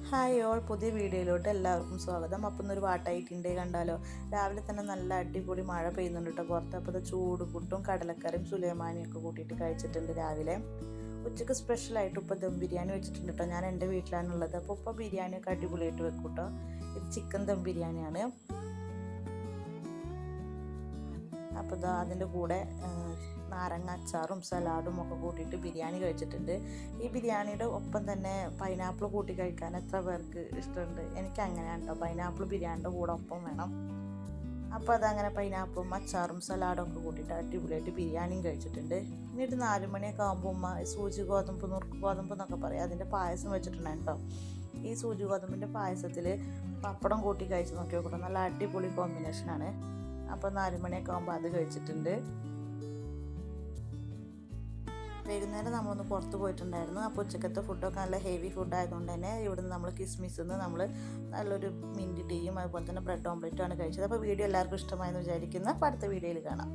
Hi all പുതിയ വീഡിയോയിലോട്ട് എല്ലാവർക്കും സ്വാഗതം. അപ്പം ഇന്നൊരു വാട്ടായിട്ടുണ്ട് കണ്ടാലോ. രാവിലെ തന്നെ നല്ല അടിപൊളി മഴ പെയ്യുന്നുണ്ട് കേട്ടോ പുറത്ത്. അപ്പോൾ ചൂട് പുട്ടും കടലക്കറിയും സുലൈമാനിയും ഒക്കെ കൂട്ടിയിട്ട് കഴിച്ചിട്ടുണ്ട് രാവിലെ. ഉച്ചയ്ക്ക് സ്പെഷ്യലായിട്ട് ഇപ്പോൾ ദം ബിരിയാണി വെച്ചിട്ടുണ്ട് കേട്ടോ. ഞാൻ എൻ്റെ വീട്ടിലാണുള്ളത്. അപ്പോൾ ഇപ്പോൾ ബിരിയാണിയൊക്കെ അടിപൊളിയായിട്ട് വെക്കും കേട്ടോ. ഇത് ചിക്കൻ ദം ബിരിയാണിയാണ്. അപ്പോൾ ഇതാ അതിൻ്റെ കൂടെ നാരങ്ങ അച്ചാറും സലാഡും ഒക്കെ കൂട്ടിയിട്ട് ബിരിയാണി കഴിച്ചിട്ടുണ്ട്. ഈ ബിരിയാണിയുടെ ഒപ്പം തന്നെ പൈനാപ്പിൾ കൂട്ടി കഴിക്കാൻ എത്ര പേർക്ക് ഇഷ്ടമുണ്ട്? എനിക്ക് അങ്ങനെയാണ് കേട്ടോ. പൈനാപ്പിൾ ബിരിയാണിയുടെ കൂടെ ഒപ്പം വേണം. അപ്പോൾ അതങ്ങനെ പൈനാപ്പിളും അച്ചാറും സലാഡും ഒക്കെ കൂട്ടിയിട്ട് അടിപൊളിയായിട്ട് ബിരിയാണിയും കഴിച്ചിട്ടുണ്ട്. എന്നിട്ട് 4 മണിയൊക്കെ ആകുമ്പോൾ ഉമ്മ സൂചി ഗോതമ്പ് നുറുക്ക് ഗോതമ്പ് എന്നൊക്കെ പറയും, അതിൻ്റെ പായസം വെച്ചിട്ടുണ്ടായിരുന്നു കേട്ടോ. ഈ സൂചി ഗോതമ്പിൻ്റെ പായസത്തിൽ പപ്പടം കൂട്ടി കഴിച്ച് നോക്കി നോക്കട്ടെ, നല്ല അടിപൊളി കോമ്പിനേഷനാണ്. അപ്പോൾ 4 മണിയൊക്കെ ആകുമ്പോൾ അത് കഴിച്ചിട്ടുണ്ട്. വൈകുന്നേരം നമ്മളൊന്ന് പുറത്ത് പോയിട്ടുണ്ടായിരുന്നു. അപ്പോൾ ഉച്ചക്കത്തെ ഫുഡൊക്കെ നല്ല ഹെവി ഫുഡ് ആയതുകൊണ്ട് തന്നെ ഇവിടുന്ന് നമ്മൾ കിസ്മിസിന്ന് നമ്മൾ നല്ലൊരു മിൻറ്റ് ടീയും അതുപോലെ തന്നെ ബ്രെഡ് ഓംലെറ്റുമാണ് കഴിച്ചത്. അപ്പോൾ വീഡിയോ എല്ലാവർക്കും ഇഷ്ടമായെന്ന് വിചാരിക്കുന്നു. അപ്പോൾ അടുത്ത വീഡിയോയിൽ കാണാം.